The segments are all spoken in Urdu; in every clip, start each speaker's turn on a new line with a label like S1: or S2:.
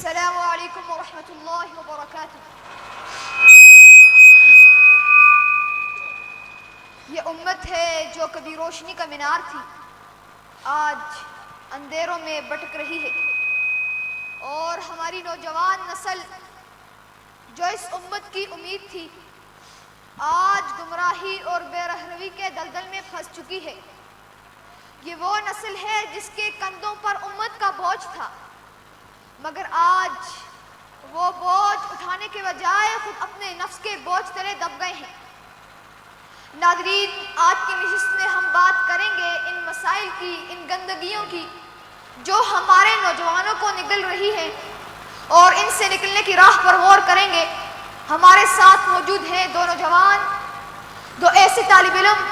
S1: السلام علیکم ورحمۃ اللہ وبرکاتہ۔ یہ امت ہے جو کبھی روشنی کا مینار تھی، آج اندھیروں میں بھٹک رہی ہے، اور ہماری نوجوان نسل جو اس امت کی امید تھی، آج گمراہی اور بے رہنوی کے دلدل میں پھنس چکی ہے۔ یہ وہ نسل ہے جس کے کندھوں پر امت کا بوجھ تھا، مگر آج وہ بوجھ اٹھانے کے بجائے خود اپنے نفس کے بوجھ تلے دب گئے ہیں۔ ناظرین، آج کی نشست میں ہم بات کریں گے ان مسائل کی، ان گندگیوں کی جو ہمارے نوجوانوں کو نگل رہی ہیں، اور ان سے نکلنے کی راہ پر غور کریں گے۔ ہمارے ساتھ موجود ہیں دو نوجوان، دو ایسے طالب علم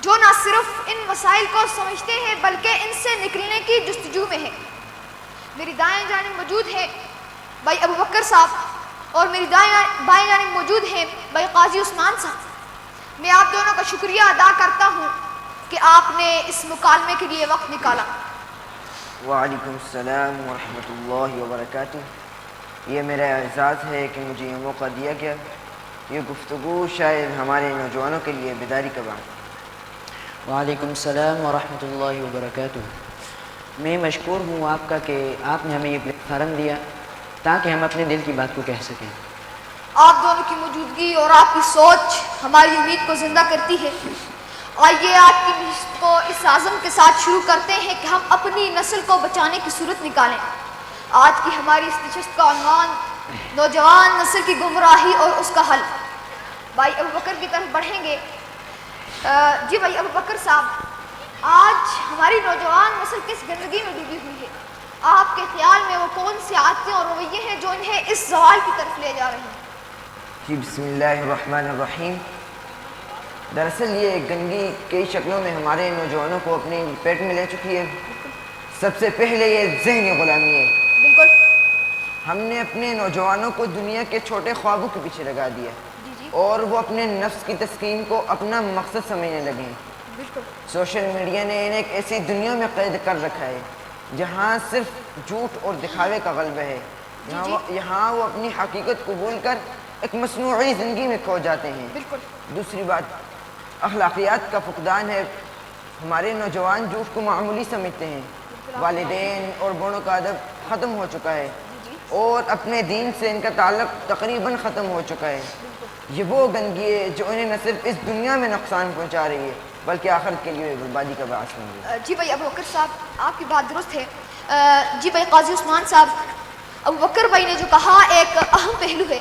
S1: جو نہ صرف ان مسائل کو سمجھتے ہیں بلکہ ان سے نکلنے کی جستجو میں ہیں۔ میری دائیں جانب موجود ہے بھائی ابو بکر صاحب، اور میری بائیں جانب موجود ہیں بھائی قاضی عثمان صاحب۔ میں آپ دونوں کا شکریہ ادا کرتا ہوں کہ آپ نے اس مکالمے کے لیے وقت نکالا۔
S2: وعلیکم السلام ورحمۃ اللہ وبرکاتہ۔ یہ میرا اعزاز ہے کہ مجھے یہ موقع دیا گیا۔ یہ گفتگو شاید ہمارے نوجوانوں کے لیے بیداری کا باعث۔
S3: وعلیکم السلام ورحمۃ اللہ وبرکاتہ۔ میں مشکور ہوں آپ کا کہ آپ نے ہمیں یہ پلیٹ فارم دیا تاکہ ہم اپنے دل کی بات کو کہہ سکیں۔
S1: آپ دونوں کی موجودگی اور آپ کی سوچ ہماری امید کو زندہ کرتی ہے۔ آئیے آج کی نشست کو اس عزم کے ساتھ شروع کرتے ہیں کہ ہم اپنی نسل کو بچانے کی صورت نکالیں۔ آج کی ہماری اس نشست کا عنوان نوجوان نسل کی گمراہی اور اس کا حل۔ بھائی ابو بکر کی طرف بڑھیں گے۔ جی بھائی ابو بکر صاحب، آج ہماری نوجوان نسل کس گندگی میں ڈوبی ہوئی ہے؟ آپ کے خیال میں وہ کون سی عادتیں اور رویے ہیں جو انہیں اس زوال کی طرف لے جا رہے ہیں؟
S2: جی بسم اللہ الرحمن الرحیم۔ دراصل یہ گندگی کئی شکلوں میں ہمارے نوجوانوں کو اپنی پیٹ میں لے چکی ہے۔ سب سے پہلے یہ ذہنی غلامی ہے۔
S1: بالکل۔
S2: ہم نے اپنے نوجوانوں کو دنیا کے چھوٹے خوابوں کے پیچھے لگا دیا، اور وہ اپنے نفس کی تسکین کو اپنا مقصد سمجھنے لگے ہیں۔
S1: بالکل۔
S2: سوشل میڈیا نے انہیں ایک ایسی دنیا میں قید کر رکھا ہے جہاں صرف جھوٹ اور دکھاوے کا غلبہ ہے۔ یہاں وہ اپنی حقیقت کو بھول کر ایک مصنوعی زندگی میں کھو جاتے ہیں۔
S1: بالکل۔
S2: دوسری بات اخلاقیات کا فقدان ہے۔ ہمارے نوجوان جھوٹ کو معمولی سمجھتے ہیں۔ والدین اور بڑوں کا ادب ختم ہو چکا ہے، اور اپنے دین سے ان کا تعلق تقریباً ختم ہو چکا ہے۔ یہ وہ گندگی ہے جو انہیں نہ صرف اس دنیا میں نقصان پہنچا رہی ہے بلکہ آخرت کے لیے بربادی کا باعث بن رہی ہے۔
S1: جی بھائی ابو بکر صاحب، آپ کی بات درست ہے۔ جی بھائی قاضی عثمان صاحب، ابو بکر بھائی نے جو کہا ایک اہم پہلو ہے،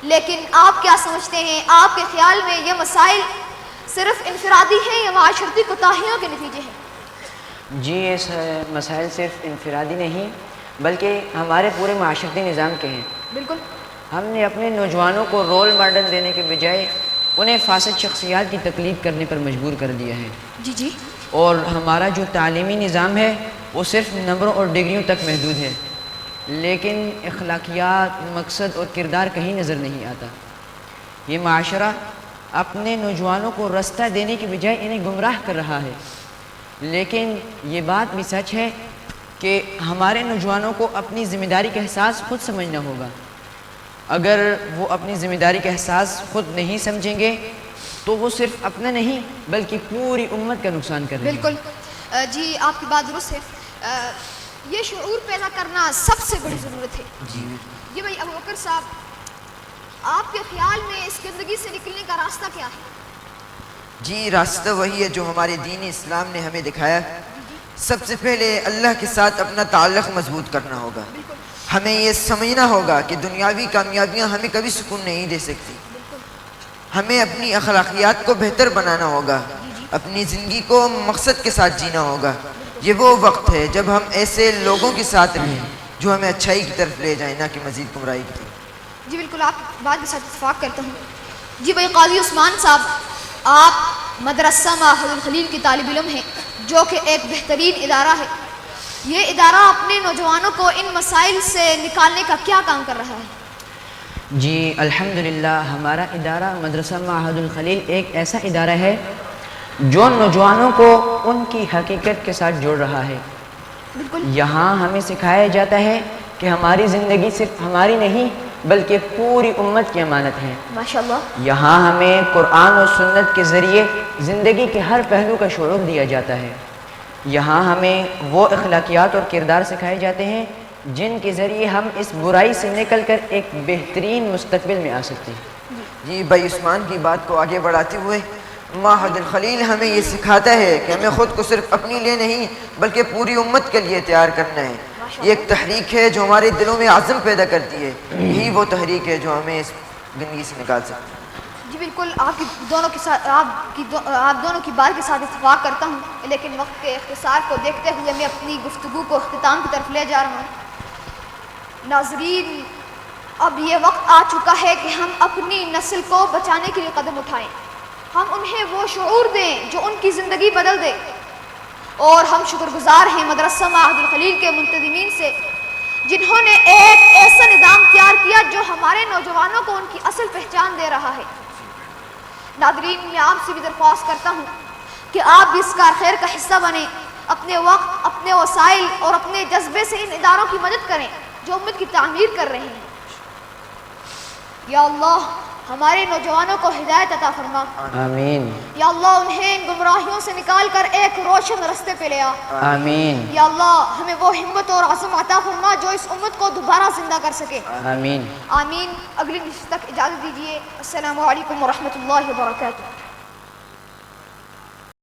S1: لیکن آپ کیا سمجھتے ہیں؟ آپ کے خیال میں یہ مسائل صرف انفرادی ہیں یا معاشرتی کوتاہیوں کے نتیجے ہیں؟
S3: جی، یہ مسائل صرف انفرادی نہیں بلکہ ہمارے پورے معاشرتی نظام کے ہیں۔
S1: بالکل۔
S3: ہم نے اپنے نوجوانوں کو رول ماڈل دینے کے بجائے انہیں فاسد شخصیات کی تقلید کرنے پر مجبور کر دیا ہے۔
S1: جی جی۔
S3: اور ہمارا جو تعلیمی نظام ہے وہ صرف نمبروں اور ڈگریوں تک محدود ہے، لیکن اخلاقیات، مقصد اور کردار کہیں نظر نہیں آتا۔ یہ معاشرہ اپنے نوجوانوں کو راستہ دینے کی بجائے انہیں گمراہ کر رہا ہے۔ لیکن یہ بات بھی سچ ہے کہ ہمارے نوجوانوں کو اپنی ذمہ داری کا احساس خود سمجھنا ہوگا۔ اگر وہ اپنی ذمہ داری کا احساس خود نہیں سمجھیں گے تو وہ صرف اپنا نہیں بلکہ پوری امت کا نقصان کر رہے ہیں۔
S1: بالکل۔ جی آپ کی بات درست ہے۔ یہ شعور پیدا کرنا سب سے بڑی ضرورت ہے۔ جی بھائی ابو بکر صاحب، آپ کے خیال میں اس گندگی سے نکلنے کا راستہ کیا ہے؟
S2: جی، راستہ وہی ہے جو ہمارے دین اسلام نے ہمیں دکھایا۔ سب سے پہلے اللہ کے ساتھ اپنا تعلق مضبوط کرنا ہوگا۔ ہمیں یہ سمجھنا ہوگا کہ دنیاوی کامیابیاں ہمیں کبھی سکون نہیں دے سکتی۔ ہمیں اپنی اخلاقیات کو بہتر بنانا ہوگا، اپنی زندگی کو مقصد کے ساتھ جینا ہوگا۔ یہ وہ وقت ہے جب ہم ایسے لوگوں کے ساتھ رہیں جو ہمیں اچھائی کی طرف لے جائیں، نہ کہ مزید گمراہی کی طرف۔
S1: جی بالکل، آپ کی بات کے ساتھ اتفاق کرتا ہوں۔ جی بھائی قاضی عثمان صاحب، آپ مدرسہ معہد الخلیل کی طالب علم ہیں جو کہ ایک بہترین ادارہ ہے۔ یہ ادارہ اپنے نوجوانوں کو ان مسائل سے نکالنے کا کیا کام کر رہا ہے؟
S3: جی الحمدللہ، ہمارا ادارہ مدرسہ معہد الخلیل ایک ایسا ادارہ ہے جو نوجوانوں کو ان کی حقیقت کے ساتھ جوڑ رہا ہے۔
S1: بالکل۔
S3: یہاں ہمیں سکھایا جاتا ہے کہ ہماری زندگی صرف ہماری نہیں بلکہ پوری امت کی امانت ہے۔
S1: ماشاءاللہ۔
S3: یہاں ہمیں قرآن اور سنت کے ذریعے زندگی کے ہر پہلو کا شعور دیا جاتا ہے۔ یہاں ہمیں وہ اخلاقیات اور کردار سکھائے جاتے ہیں جن کے ذریعے ہم اس برائی سے نکل کر ایک بہترین مستقبل میں آ سکتے ہیں۔
S2: جی بھائی عثمان کی بات کو آگے بڑھاتے ہوئے معہد الخلیل ہمیں یہ سکھاتا ہے کہ ہمیں خود کو صرف اپنے لیے نہیں بلکہ پوری امت کے لیے تیار کرنا ہے۔ یہ ایک تحریک ہے جو ہمارے دلوں میں عزم پیدا کرتی ہے، یہی وہ تحریک ہے جو ہمیں اس گندگی سے نکال سکتی ہے۔
S1: جی بالکل، آپ دونوں کی بات کے ساتھ اتفاق کرتا ہوں، لیکن وقت کے اختصار کو دیکھتے ہوئے میں اپنی گفتگو کو اختتام کی طرف لے جا رہا ہوں۔ ناظرین، اب یہ وقت آ چکا ہے کہ ہم اپنی نسل کو بچانے کے لیے قدم اٹھائیں، ہم انہیں وہ شعور دیں جو ان کی زندگی بدل دے، اور ہم شکر گزار ہیں مدرسہ معہد الخلیل کے منتظمین سے جنہوں نے ایک ایسا نظام تیار کیا جو ہمارے نوجوانوں کو ان کی اصل پہچان دے رہا ہے۔ ناظرین، میں آپ سے بھی درخواست کرتا ہوں کہ آپ بھی اس کار خیر کا حصہ بنیں، اپنے وقت، اپنے وسائل اور اپنے جذبے سے ان اداروں کی مدد کریں جو امت کی تعمیر کر رہے ہیں۔ یا اللہ، ہمارے نوجوانوں کو ہدایت عطا فرما۔
S3: آمین۔
S1: یا اللہ، انہیں ان گمراہیوں سے نکال کر ایک روشن رستے پہ لے آ۔
S3: آمین۔
S1: یا اللہ، ہمیں وہ ہمت اور عزم عطا فرما جو اس امت کو دوبارہ زندہ کر سکے۔
S3: آمین۔
S1: آمین۔ اگلی نشست تک اجازت دیجیے۔ السلام علیکم ورحمۃ اللہ وبرکاتہ۔